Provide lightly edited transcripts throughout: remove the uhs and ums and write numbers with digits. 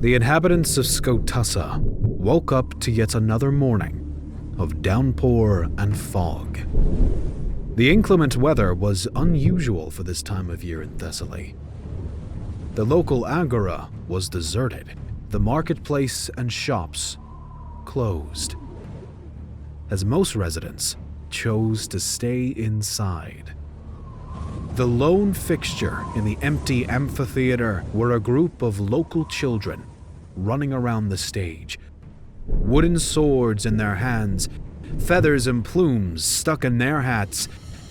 The inhabitants of Scotasa woke up to yet another morning of downpour and fog. The inclement weather was unusual for this time of year in Thessaly. The local agora was deserted, the marketplace and shops closed, as most residents chose to stay inside. The lone fixture in the empty amphitheater were a group of local children running around the stage, wooden swords in their hands, feathers and plumes stuck in their hats,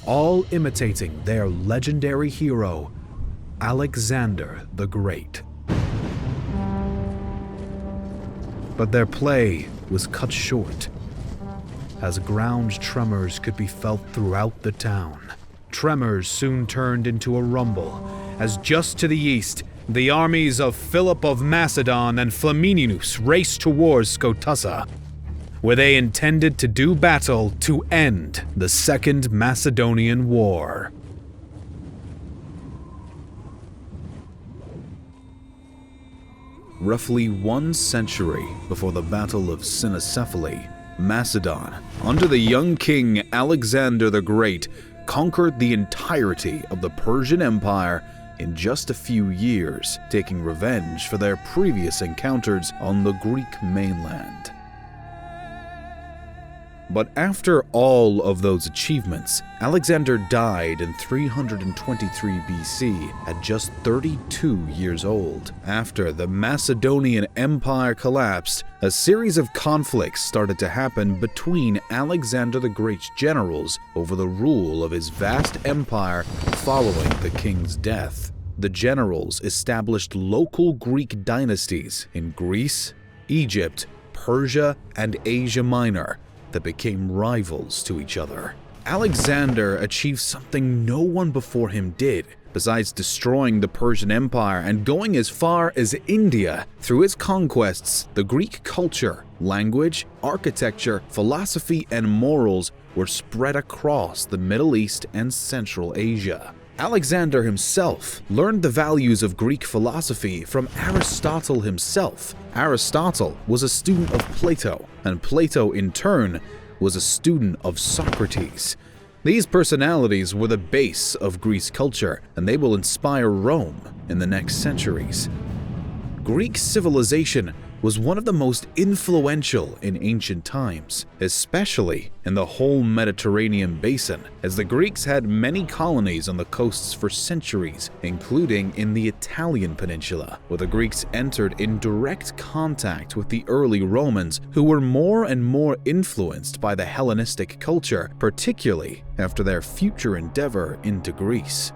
all imitating their legendary hero, Alexander the Great. But their play was cut short, as ground tremors could be felt throughout the town. Tremors soon turned into a rumble, as just to the east, the armies of Philip of Macedon and Flamininus raced towards Scotasa, where they intended to do battle to end the Second Macedonian War. Roughly 1 century before the Battle of Cynoscephalae, Macedon, under the young king Alexander the Great, conquered the entirety of the Persian Empire in just a few years, taking revenge for their previous encounters on the Greek mainland. But after all of those achievements, Alexander died in 323 BC at just 32 years old. After the Macedonian Empire collapsed, a series of conflicts started to happen between Alexander the Great's generals over the rule of his vast empire following the king's death. The generals established local Greek dynasties in Greece, Egypt, Persia, and Asia Minor that became rivals to each other. Alexander achieved something no one before him did. Besides destroying the Persian Empire and going as far as India, through his conquests, the Greek culture, language, architecture, philosophy, and morals were spread across the Middle East and Central Asia. Alexander himself learned the values of Greek philosophy from Aristotle himself. Aristotle was a student of Plato, and Plato in turn was a student of Socrates. These personalities were the base of Greece culture, and they will inspire Rome in the next centuries. Greek civilization was one of the most influential in ancient times, especially in the whole Mediterranean basin, as the Greeks had many colonies on the coasts for centuries, including in the Italian peninsula, where the Greeks entered in direct contact with the early Romans, who were more and more influenced by the Hellenistic culture, particularly after their future endeavor into Greece.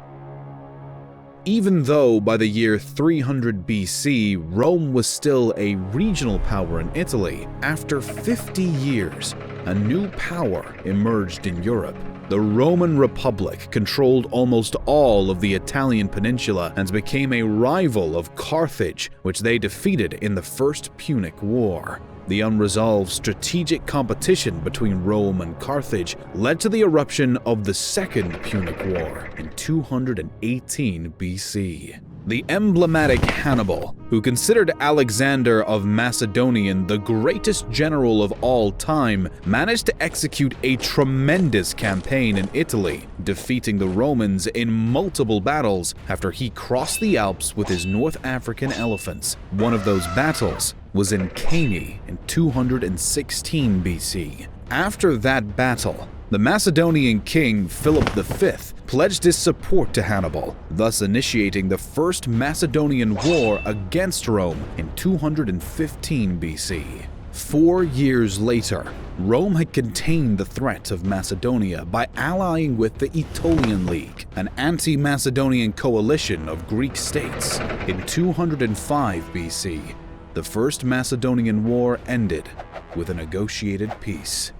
Even though by the year 300 BC, Rome was still a regional power in Italy, after 50 years, a new power emerged in Europe. The Roman Republic controlled almost all of the Italian peninsula and became a rival of Carthage, which they defeated in the First Punic War. The unresolved strategic competition between Rome and Carthage led to the eruption of the Second Punic War in 218 BC. The emblematic Hannibal, who considered Alexander of Macedonian the greatest general of all time, managed to execute a tremendous campaign in Italy, defeating the Romans in multiple battles after he crossed the Alps with his North African elephants. One of those battles was in Cannae in 216 BC. After that battle, the Macedonian king Philip V pledged his support to Hannibal, thus initiating the First Macedonian War against Rome in 215 BC. 4 years later, Rome had contained the threat of Macedonia by allying with the Aetolian League, an anti-Macedonian coalition of Greek states. In 205 BC, the First Macedonian War ended with a negotiated peace.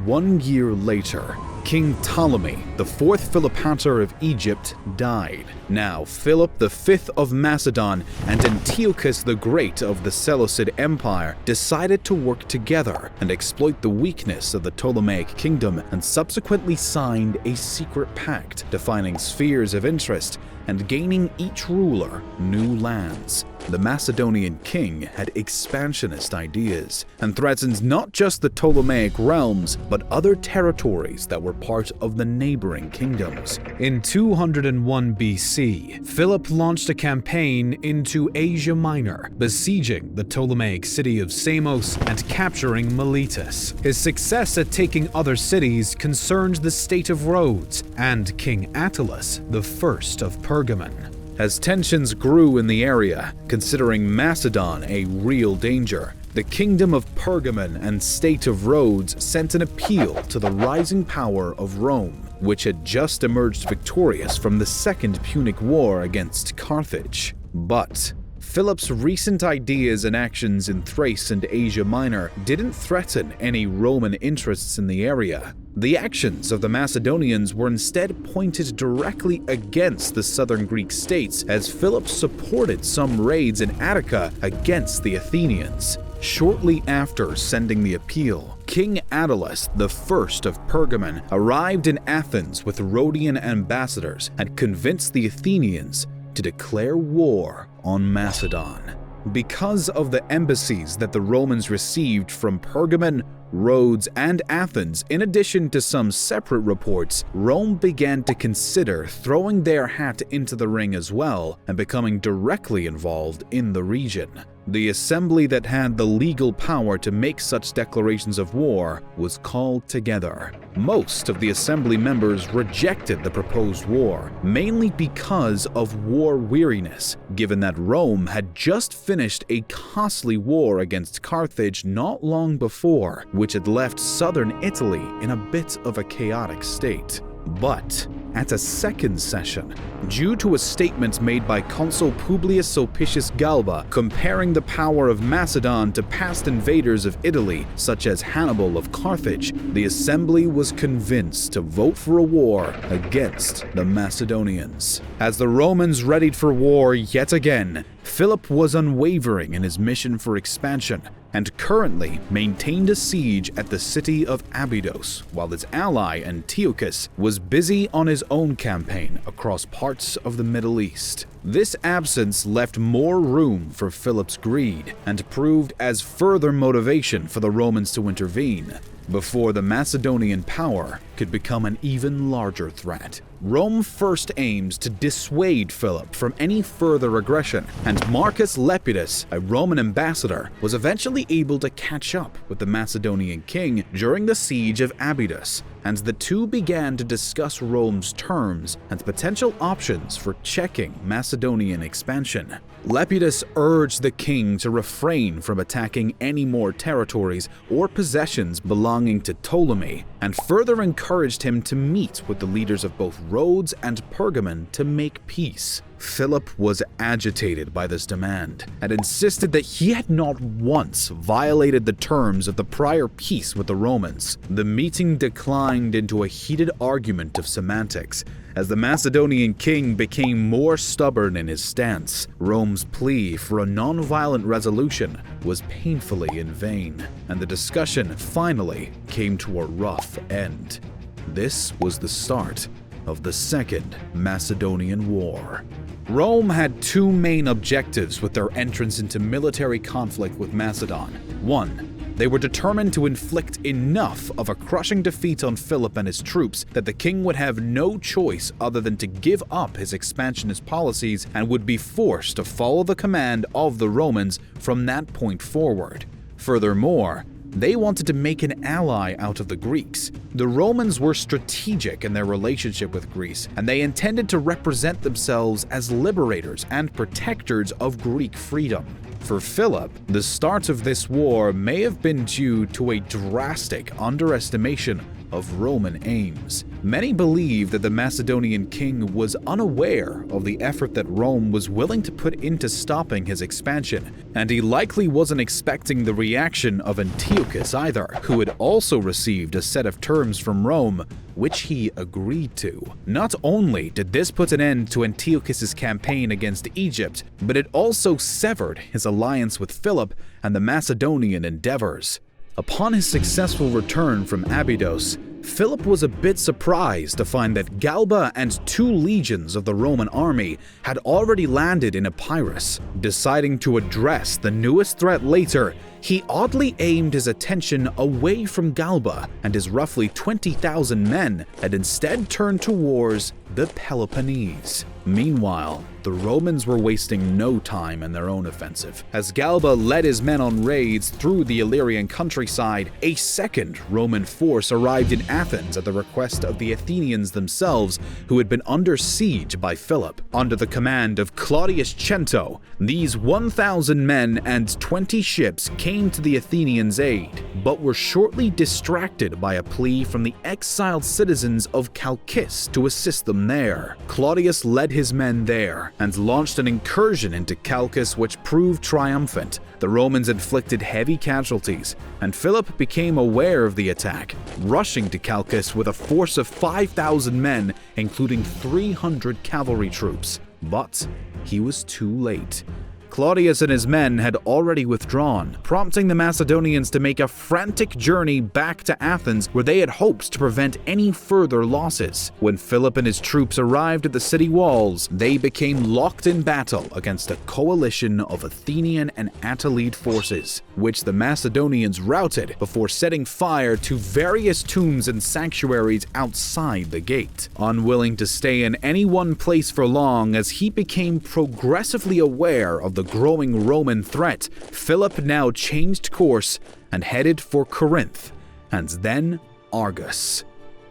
1 year later, King Ptolemy, the fourth Philopator of Egypt, died. Now, Philip V of Macedon and Antiochus the Great of the Seleucid Empire decided to work together and exploit the weakness of the Ptolemaic kingdom, and subsequently signed a secret pact defining spheres of interest and gaining each ruler new lands. the Macedonian king had expansionist ideas and threatened not just the Ptolemaic realms, but other territories that were part of the neighboring kingdoms. In 201 BC, Philip launched a campaign into Asia Minor, besieging the Ptolemaic city of Samos and capturing Miletus. His success at taking other cities concerned the state of Rhodes and King Attalus, the first of Pergamon. As tensions grew in the area, considering Macedon a real danger, the Kingdom of Pergamon and State of Rhodes sent an appeal to the rising power of Rome, which had just emerged victorious from the Second Punic War against Carthage. But Philip's recent ideas and actions in Thrace and Asia Minor didn't threaten any Roman interests in the area. The actions of the Macedonians were instead pointed directly against the southern Greek states, as Philip supported some raids in Attica against the Athenians. Shortly after sending the appeal, King Attalus I of Pergamon arrived in Athens with Rhodian ambassadors and convinced the Athenians to declare war on Macedon. Because of the embassies that the Romans received from Pergamon, Rhodes, and Athens, in addition to some separate reports, Rome began to consider throwing their hat into the ring as well and becoming directly involved in the region. The assembly that had the legal power to make such declarations of war was called together. Most of the assembly members rejected the proposed war, mainly because of war weariness, given that Rome had just finished a costly war against Carthage not long before, which had left southern Italy in a bit of a chaotic state. But at a second session, due to a statement made by Consul Publius Sulpicius Galba comparing the power of Macedon to past invaders of Italy, such as Hannibal of Carthage, the assembly was convinced to vote for a war against the Macedonians. As the Romans readied for war yet again, Philip was unwavering in his mission for expansion and currently maintained a siege at the city of Abydos, while his ally Antiochus was busy on his own campaign across parts of the Middle East. This absence left more room for Philip's greed and proved as further motivation for the Romans to intervene before the Macedonian power could become an even larger threat. Rome first aimed to dissuade Philip from any further aggression, and Marcus Lepidus, a Roman ambassador, was eventually able to catch up with the Macedonian king during the siege of Abydos, and the two began to discuss Rome's terms and potential options for checking Macedonian expansion. Lepidus urged the king to refrain from attacking any more territories or possessions belonging to Ptolemy, and further encouraged him to meet with the leaders of both Rhodes and Pergamon to make peace. Philip was agitated by this demand and insisted that he had not once violated the terms of the prior peace with the Romans. The meeting declined into a heated argument of semantics, as the Macedonian king became more stubborn in his stance. Rome's plea for a non-violent resolution was painfully in vain, and the discussion finally came to a rough end. This was the start of the Second Macedonian War. Rome had two main objectives with their entrance into military conflict with Macedon. One, they were determined to inflict enough of a crushing defeat on Philip and his troops that the king would have no choice other than to give up his expansionist policies and would be forced to follow the command of the Romans from that point forward. Furthermore, they wanted to make an ally out of the Greeks. The Romans were strategic in their relationship with Greece, and they intended to represent themselves as liberators and protectors of Greek freedom. For Philip, the start of this war may have been due to a drastic underestimation of Roman aims. Many believe that the Macedonian king was unaware of the effort that Rome was willing to put into stopping his expansion, and he likely wasn't expecting the reaction of Antiochus either, who had also received a set of terms from Rome, which he agreed to. Not only did this put an end to Antiochus's campaign against Egypt, but it also severed his alliance with Philip and the Macedonian endeavors. Upon his successful return from Abydos, Philip was a bit surprised to find that Galba and 2 legions of the Roman army had already landed in Epirus. Deciding to address the newest threat later, he oddly aimed his attention away from Galba and his roughly 20,000 men and instead turned towards the Peloponnese. Meanwhile, the Romans were wasting no time in their own offensive. As Galba led his men on raids through the Illyrian countryside, a second Roman force arrived in Athens at the request of the Athenians themselves, who had been under siege by Philip. Under the command of Claudius Cento, these 1,000 men and 20 ships came to the Athenians' aid, but were shortly distracted by a plea from the exiled citizens of Chalcis to assist them there. Claudius led his men there and launched an incursion into Chalcis which proved triumphant. The Romans inflicted heavy casualties, and Philip became aware of the attack, rushing to Chalcis with a force of 5,000 men, including 300 cavalry troops. But he was too late. Claudius and his men had already withdrawn, prompting the Macedonians to make a frantic journey back to Athens, where they had hoped to prevent any further losses. When Philip and his troops arrived at the city walls, they became locked in battle against a coalition of Athenian and Attalid forces, which the Macedonians routed before setting fire to various tombs and sanctuaries outside the gate. Unwilling to stay in any one place for long, as he became progressively aware of the growing Roman threat, Philip now changed course and headed for Corinth, and then Argos.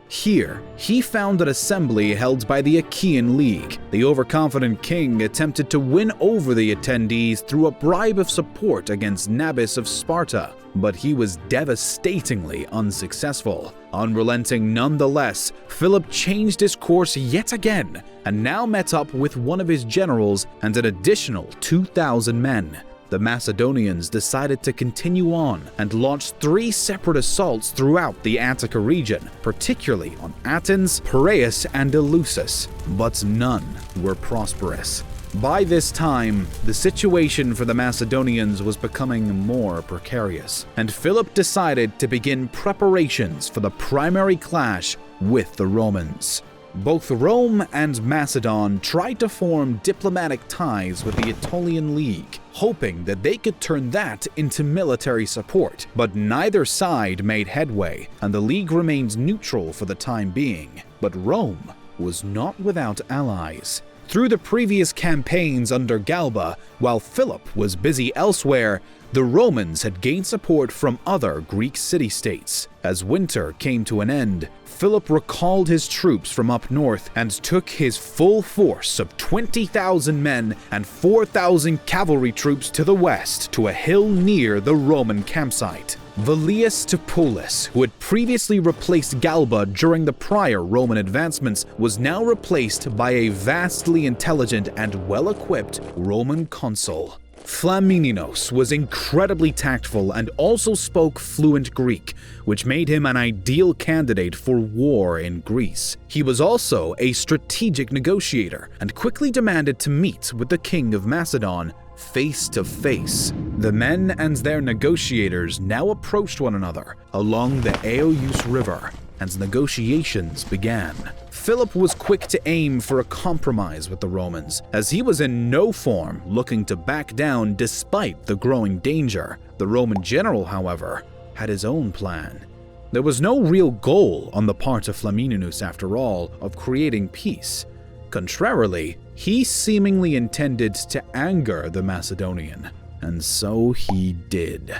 Here, he found an assembly held by the Achaean League. The overconfident king attempted to win over the attendees through a bribe of support against Nabis of Sparta, but he was devastatingly unsuccessful. Unrelenting nonetheless, Philip changed his course yet again, and now met up with one of his generals and an additional 2,000 men. The Macedonians decided to continue on and launched 3 separate assaults throughout the Attica region, particularly on Athens, Piraeus, and Eleusis, but none were prosperous. By this time, the situation for the Macedonians was becoming more precarious, and Philip decided to begin preparations for the primary clash with the Romans. Both Rome and Macedon tried to form diplomatic ties with the Aetolian League, hoping that they could turn that into military support, but neither side made headway, and the League remained neutral for the time being. But Rome was not without allies. Through the previous campaigns under Galba, while Philip was busy elsewhere, the Romans had gained support from other Greek city-states. As winter came to an end, Philip recalled his troops from up north and took his full force of 20,000 men and 4,000 cavalry troops to the west to a hill near the Roman campsite. Velius Topulus, who had previously replaced Galba during the prior Roman advancements, was now replaced by a vastly intelligent and well-equipped Roman consul. Flamininos was incredibly tactful and also spoke fluent Greek, which made him an ideal candidate for war in Greece. He was also a strategic negotiator and quickly demanded to meet with the king of Macedon face to face. The men and their negotiators now approached one another along the Aeoeus River, and negotiations began. Philip was quick to aim for a compromise with the Romans, as he was in no form looking to back down despite the growing danger. The Roman general, however, had his own plan. There was no real goal on the part of Flamininus, after all, of creating peace. Contrarily, he seemingly intended to anger the Macedonian, and so he did.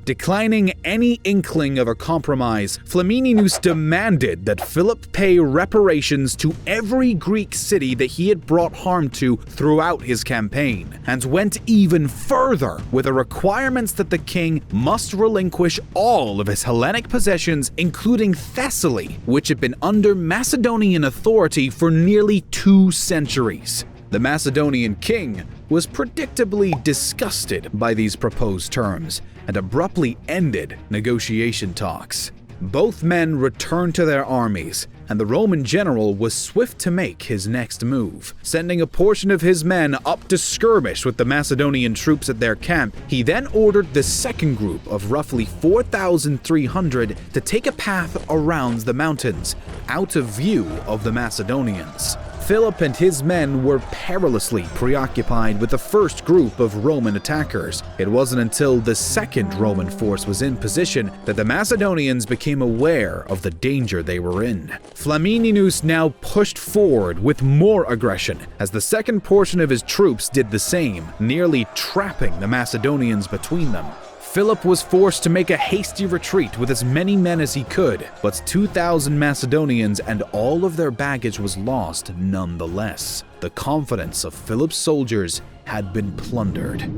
Declining any inkling of a compromise, Flamininus demanded that Philip pay reparations to every Greek city that he had brought harm to throughout his campaign, and went even further with the requirements that the king must relinquish all of his Hellenic possessions, including Thessaly, which had been under Macedonian authority for nearly 2 centuries. The Macedonian king was predictably disgusted by these proposed terms and abruptly ended negotiation talks. Both men returned to their armies, and the Roman general was swift to make his next move. Sending a portion of his men up to skirmish with the Macedonian troops at their camp, he then ordered the second group of roughly 4,300 to take a path around the mountains, out of view of the Macedonians. Philip and his men were perilously preoccupied with the first group of Roman attackers. It wasn't until the second Roman force was in position that the Macedonians became aware of the danger they were in. Flamininus now pushed forward with more aggression, as the second portion of his troops did the same, nearly trapping the Macedonians between them. Philip was forced to make a hasty retreat with as many men as he could, but 2,000 Macedonians and all of their baggage was lost nonetheless. The confidence of Philip's soldiers had been plundered.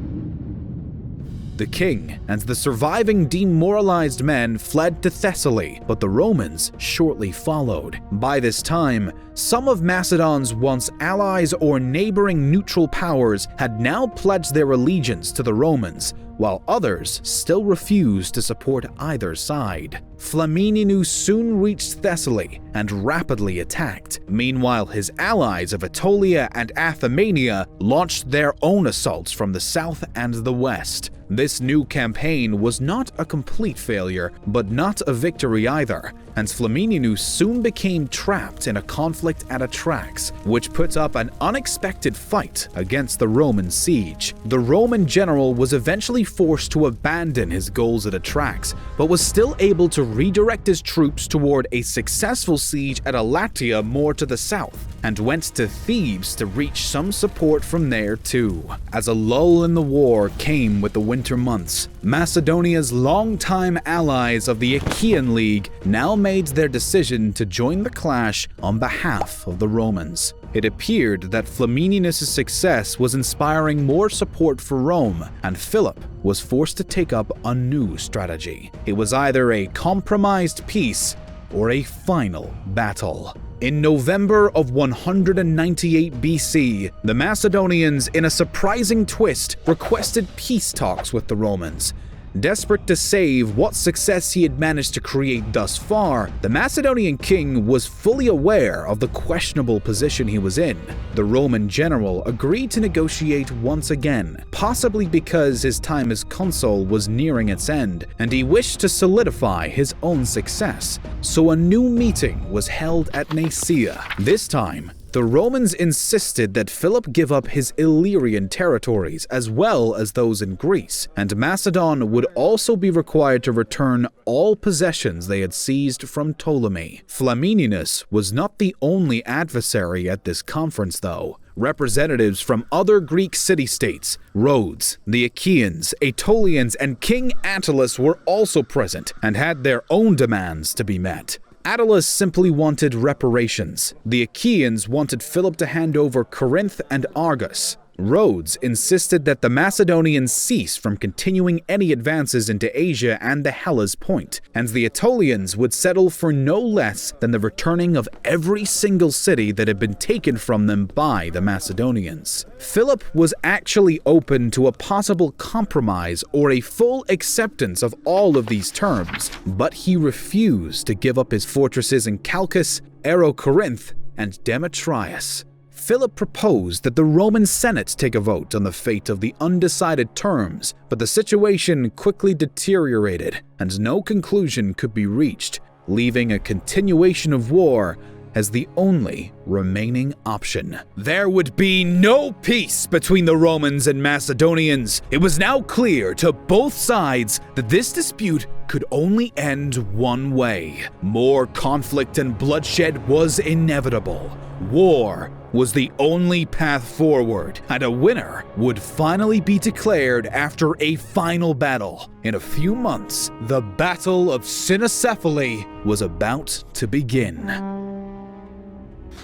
The king and the surviving demoralized men fled to Thessaly, but the Romans shortly followed. By this time, some of Macedon's once allies or neighboring neutral powers had now pledged their allegiance to the Romans, while others still refused to support either side. Flamininus soon reached Thessaly and rapidly attacked. Meanwhile, his allies of Aetolia and Athemania launched their own assaults from the south and the west. This new campaign was not a complete failure, but not a victory either, and Flamininus soon became trapped in a conflict at Atrax, which put up an unexpected fight against the Roman siege. The Roman general was eventually forced to abandon his goals at Atrax, but was still able to redirect his troops toward a successful siege at Elatia more to the south, and went to Thebes to reach some support from there too. As a lull in the war came with the winter months, Macedonia's longtime allies of the Achaean League now made their decision to join the clash on behalf of the Romans. It appeared that Flamininus' success was inspiring more support for Rome, and Philip was forced to take up a new strategy. It was either a compromised peace or a final battle. In November of 198 BC, the Macedonians, in a surprising twist, requested peace talks with the Romans. Desperate to save what success he had managed to create thus far, the Macedonian king was fully aware of the questionable position he was in. The Roman general agreed to negotiate once again, possibly because his time as consul was nearing its end, and he wished to solidify his own success. So a new meeting was held at Nicaea. This time, the Romans insisted that Philip give up his Illyrian territories as well as those in Greece, and Macedon would also be required to return all possessions they had seized from Ptolemy. Flamininus was not the only adversary at this conference, though. Representatives from other Greek city-states, Rhodes, the Achaeans, Aetolians, and King Attalus were also present and had their own demands to be met. Attalus simply wanted reparations. The Achaeans wanted Philip to hand over Corinth and Argos. Rhodes insisted that the Macedonians cease from continuing any advances into Asia and the Hellas Point, and the Aetolians would settle for no less than the returning of every single city that had been taken from them by the Macedonians. Philip was actually open to a possible compromise or a full acceptance of all of these terms, but he refused to give up his fortresses in Chalcis, Aerocorinth, and Demetrius. Philip proposed that the Roman Senate take a vote on the fate of the undecided terms, but the situation quickly deteriorated and no conclusion could be reached, leaving a continuation of war as the only remaining option. There would be no peace between the Romans and Macedonians. It was now clear to both sides that this dispute could only end one way. More conflict and bloodshed was inevitable. War was the only path forward, and a winner would finally be declared after a final battle. In a few months, the Battle of Cynoscephalae was about to begin.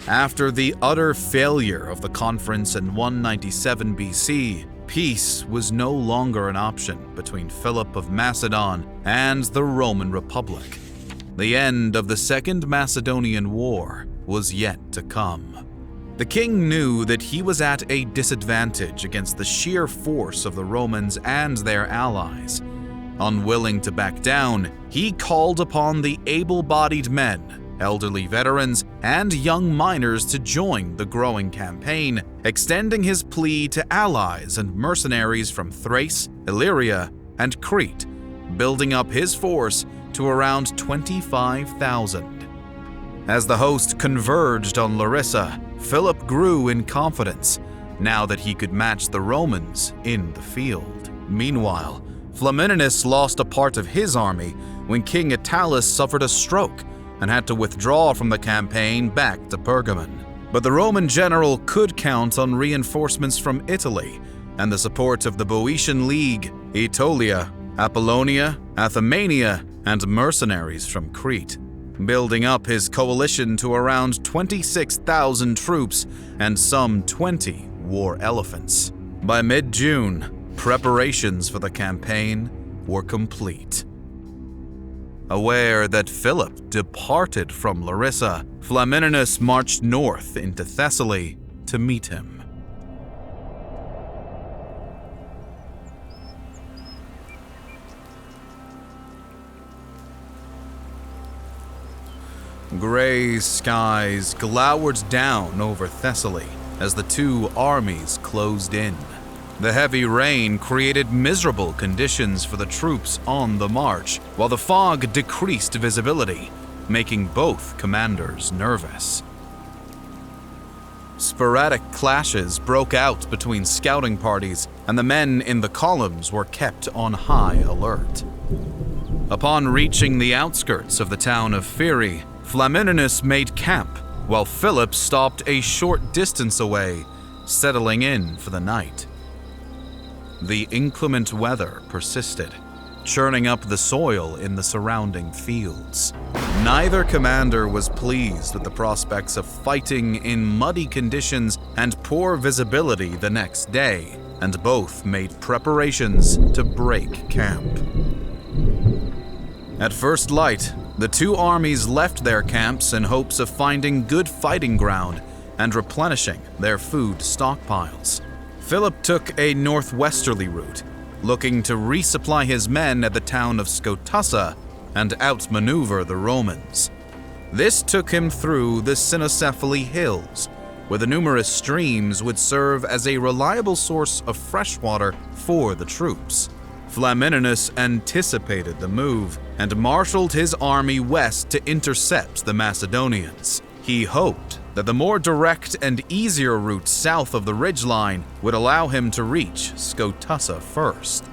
After the utter failure of the conference in 197 BC, peace was no longer an option between Philip of Macedon and the Roman Republic. The end of the Second Macedonian War was yet to come. The king knew that he was at a disadvantage against the sheer force of the Romans and their allies. Unwilling to back down, he called upon the able-bodied men elderly veterans, and young miners to join the growing campaign, extending his plea to allies and mercenaries from Thrace, Illyria, and Crete, building up his force to around 25,000. As the host converged on Larissa, Philip grew in confidence, now that he could match the Romans in the field. Meanwhile, Flamininus lost a part of his army when King Italus suffered a stroke and had to withdraw from the campaign back to Pergamon. But the Roman general could count on reinforcements from Italy and the support of the Boeotian League, Aetolia, Apollonia, Athemania, and mercenaries from Crete, building up his coalition to around 26,000 troops and some 20 war elephants. By mid-June, preparations for the campaign were complete. Aware that Philip departed from Larissa, Flamininus marched north into Thessaly to meet him. Gray skies glowered down over Thessaly as the two armies closed in. The heavy rain created miserable conditions for the troops on the march, while the fog decreased visibility, making both commanders nervous. Sporadic clashes broke out between scouting parties, and the men in the columns were kept on high alert. Upon reaching the outskirts of the town of Pherai, Flamininus made camp, while Philip stopped a short distance away, settling in for the night. The inclement weather persisted, churning up the soil in the surrounding fields. Neither commander was pleased with the prospects of fighting in muddy conditions and poor visibility the next day, and both made preparations to break camp. At first light, the two armies left their camps in hopes of finding good fighting ground and replenishing their food stockpiles. Philip took a northwesterly route, looking to resupply his men at the town of Scotasa and outmaneuver the Romans. This took him through the Cynoscephalae hills, where the numerous streams would serve as a reliable source of fresh water for the troops. Flamininus anticipated the move and marshaled his army west to intercept the Macedonians. He hoped that the more direct and easier route south of the ridgeline would allow him to reach Scotasa first.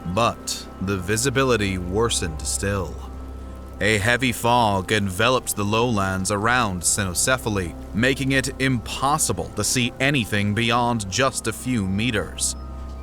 But the visibility worsened still. A heavy fog enveloped the lowlands around Cynoscephalae, making it impossible to see anything beyond just a few meters.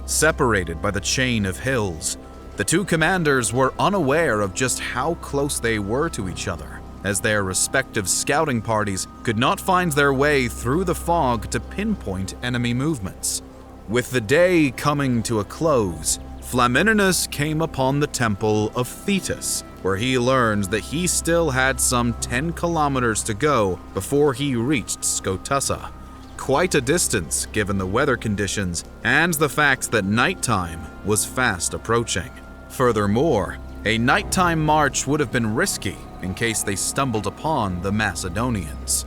Separated by the chain of hills, the two commanders were unaware of just how close they were to each other, as their respective scouting parties could not find their way through the fog to pinpoint enemy movements. With the day coming to a close, Flamininus came upon the temple of Thetis, where he learned that he still had some 10 kilometers to go before he reached Scotasa. Quite a distance given the weather conditions and the fact that nighttime was fast approaching. Furthermore, a nighttime march would have been risky in case they stumbled upon the Macedonians.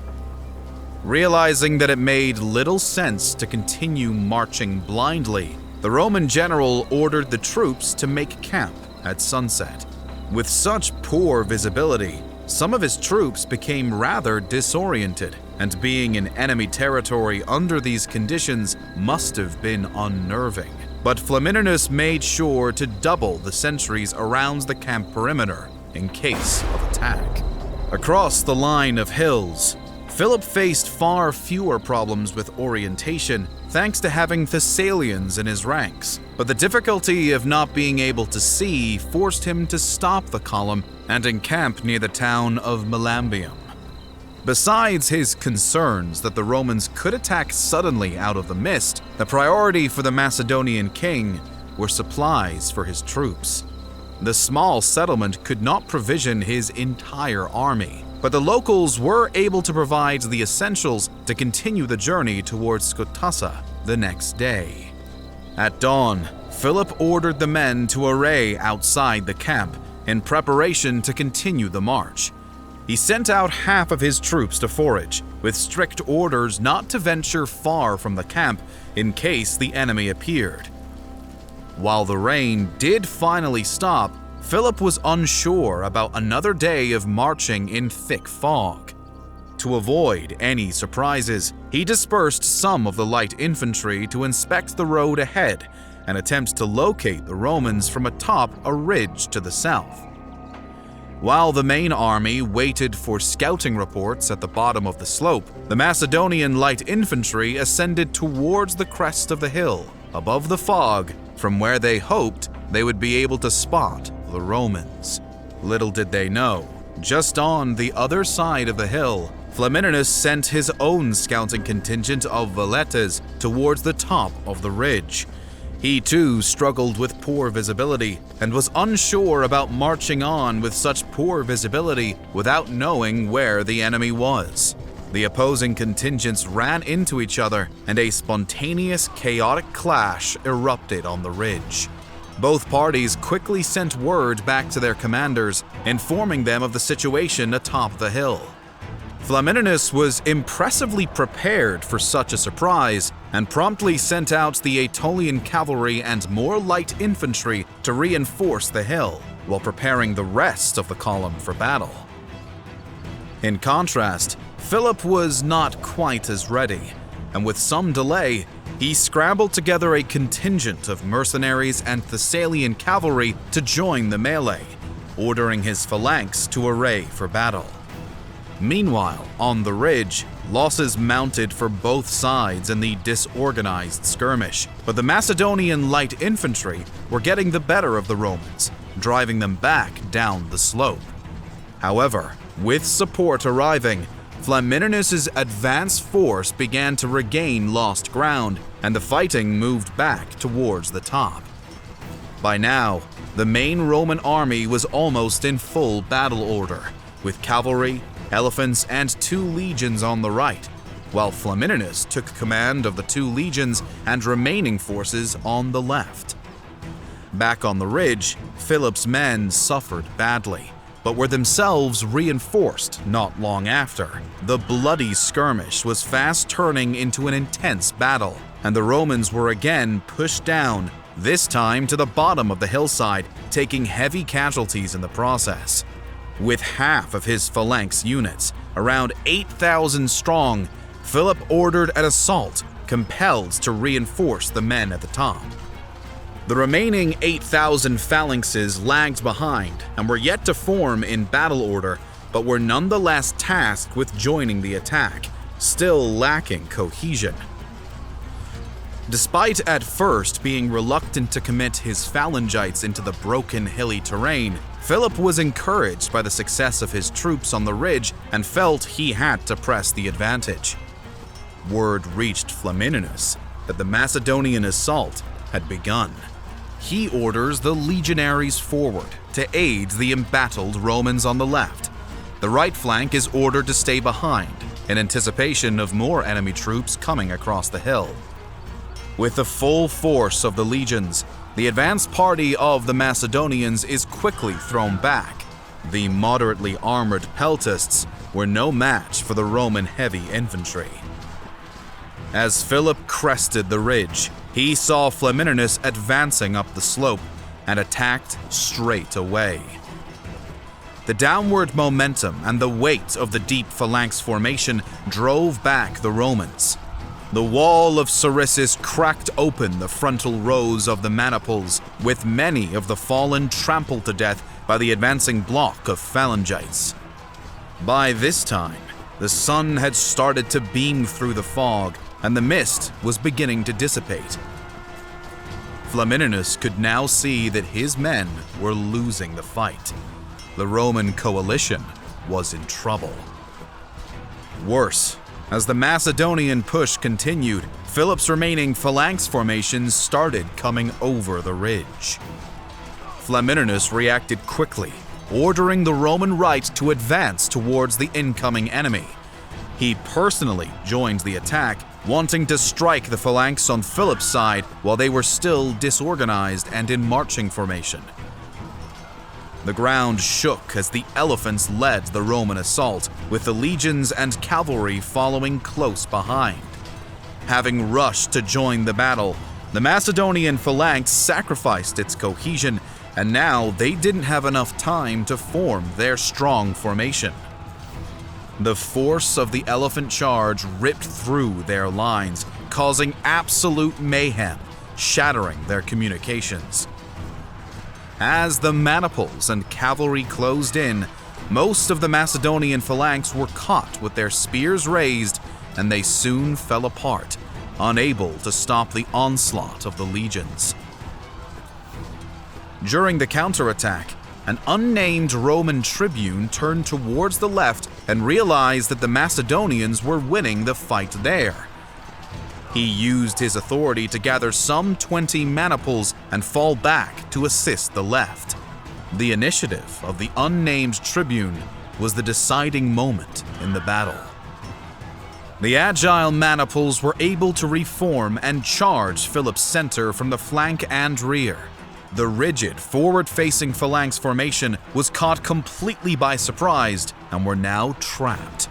Realizing that it made little sense to continue marching blindly, the Roman general ordered the troops to make camp at sunset. With such poor visibility, some of his troops became rather disoriented, and being in enemy territory under these conditions must have been unnerving. But Flamininus made sure to double the sentries around the camp perimeter in case of attack. Across the line of hills, Philip faced far fewer problems with orientation thanks to having Thessalians in his ranks, but the difficulty of not being able to see forced him to stop the column and encamp near the town of Melambium. Besides his concerns that the Romans could attack suddenly out of the mist, the priority for the Macedonian king were supplies for his troops. The small settlement could not provision his entire army, but the locals were able to provide the essentials to continue the journey towards Scotasa the next day. At dawn, Philip ordered the men to array outside the camp in preparation to continue the march. he sent out half of his troops to forage, with strict orders not to venture far from the camp in case the enemy appeared. While the rain did finally stop, Philip was unsure about another day of marching in thick fog. To avoid any surprises, he dispersed some of the light infantry to inspect the road ahead and attempt to locate the Romans from atop a ridge to the south. While the main army waited for scouting reports at the bottom of the slope, the Macedonian light infantry ascended towards the crest of the hill, above the fog, from where they hoped they would be able to spot the Romans. Little did they know, just on the other side of the hill, Flamininus sent his own scouting contingent of valetes towards the top of the ridge. He too struggled with poor visibility and was unsure about marching on with such poor visibility without knowing where the enemy was. The opposing contingents ran into each other and a spontaneous, chaotic clash erupted on the ridge. Both parties quickly sent word back to their commanders, informing them of the situation atop the hill. Flamininus was impressively prepared for such a surprise and promptly sent out the Aetolian cavalry and more light infantry to reinforce the hill, while preparing the rest of the column for battle. In contrast, Philip was not quite as ready, and with some delay, he scrambled together a contingent of mercenaries and Thessalian cavalry to join the melee, ordering his phalanx to array for battle. Meanwhile, on the ridge, losses mounted for both sides in the disorganized skirmish, but the Macedonian light infantry were getting the better of the Romans, driving them back down the slope. However, with support arriving, Flamininus's advance force began to regain lost ground, and the fighting moved back towards the top. By now, the main Roman army was almost in full battle order, with cavalry, elephants, and 2 legions on the right, while Flamininus took command of the 2 legions and remaining forces on the left. Back on the ridge, Philip's men suffered badly, but were themselves reinforced not long after. The bloody skirmish was fast turning into an intense battle, and the Romans were again pushed down, this time to the bottom of the hillside, taking heavy casualties in the process. With half of his phalanx units, around 8,000 strong, Philip ordered an assault, compelled to reinforce the men at the top. The remaining 8,000 phalanxes lagged behind and were yet to form in battle order, but were nonetheless tasked with joining the attack, still lacking cohesion. Despite at first being reluctant to commit his phalangites into the broken hilly terrain, Philip was encouraged by the success of his troops on the ridge and felt he had to press the advantage. Word reached Flamininus that the Macedonian assault had begun. He orders the legionaries forward to aid the embattled Romans on the left. The right flank is ordered to stay behind in anticipation of more enemy troops coming across the hill. With the full force of the legions, the advance party of the Macedonians is quickly thrown back. The moderately armored peltasts were no match for the Roman heavy infantry. As Philip crested the ridge, he saw Flamininus advancing up the slope and attacked straight away. The downward momentum and the weight of the deep phalanx formation drove back the Romans. The wall of Sarissus cracked open the frontal rows of the maniples, with many of the fallen trampled to death by the advancing block of phalangites. By this time, the sun had started to beam through the fog, and the mist was beginning to dissipate. Flamininus could now see that his men were losing the fight. The Roman coalition was in trouble. Worse, as the Macedonian push continued, Philip's remaining phalanx formations started coming over the ridge. Flamininus reacted quickly, ordering the Roman right to advance towards the incoming enemy. He personally joined the attack, wanting to strike the phalanx on Philip's side while they were still disorganized and in marching formation. The ground shook as the elephants led the Roman assault, with the legions and cavalry following close behind. Having rushed to join the battle, the Macedonian phalanx sacrificed its cohesion, and now they didn't have enough time to form their strong formation. The force of the elephant charge ripped through their lines, causing absolute mayhem, shattering their communications. As the maniples and cavalry closed in, most of the Macedonian phalanx were caught with their spears raised, and they soon fell apart, unable to stop the onslaught of the legions. During the counterattack, an unnamed Roman tribune turned towards the left and realized that the Macedonians were winning the fight there. He used his authority to gather some 20 maniples and fall back to assist the left. The initiative of the unnamed tribune was the deciding moment in the battle. The agile maniples were able to reform and charge Philip's center from the flank and rear. The rigid, forward-facing phalanx formation was caught completely by surprise and were now trapped.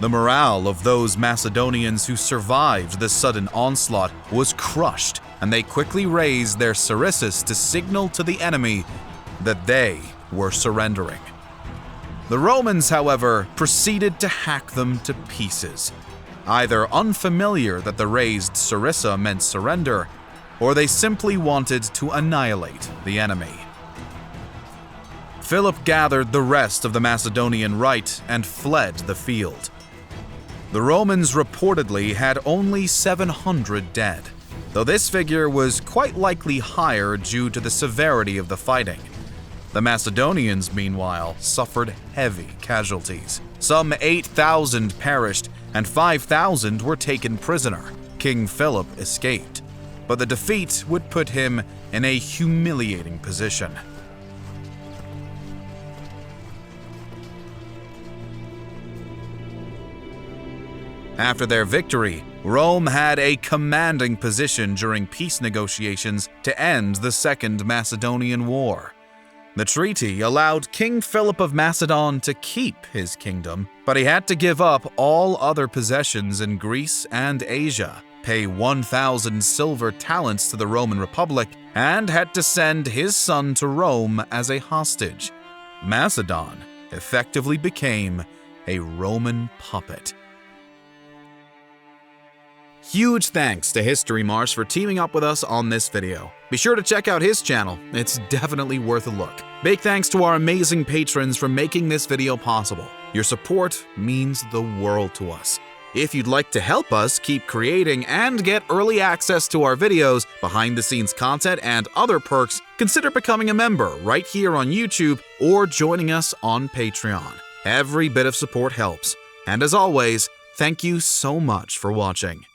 The morale of those Macedonians who survived the sudden onslaught was crushed, and they quickly raised their sarissas to signal to the enemy that they were surrendering. The Romans, however, proceeded to hack them to pieces, either unfamiliar that the raised sarissa meant surrender, or they simply wanted to annihilate the enemy. Philip gathered the rest of the Macedonian right and fled the field. The Romans reportedly had only 700 dead, though this figure was quite likely higher due to the severity of the fighting. The Macedonians, meanwhile, suffered heavy casualties. Some 8,000 perished and 5,000 were taken prisoner. King Philip escaped, but the defeat would put him in a humiliating position. After their victory, Rome had a commanding position during peace negotiations to end the Second Macedonian War. The treaty allowed King Philip of Macedon to keep his kingdom, but he had to give up all other possessions in Greece and Asia, pay 1,000 silver talents to the Roman Republic, and had to send his son to Rome as a hostage. Macedon effectively became a Roman puppet. Huge thanks to HistoryMarche for teaming up with us on this video. Be sure to check out his channel, it's definitely worth a look. Big thanks to our amazing patrons for making this video possible. Your support means the world to us. If you'd like to help us keep creating and get early access to our videos, behind-the-scenes content, and other perks, consider becoming a member right here on YouTube or joining us on Patreon. Every bit of support helps. And as always, thank you so much for watching.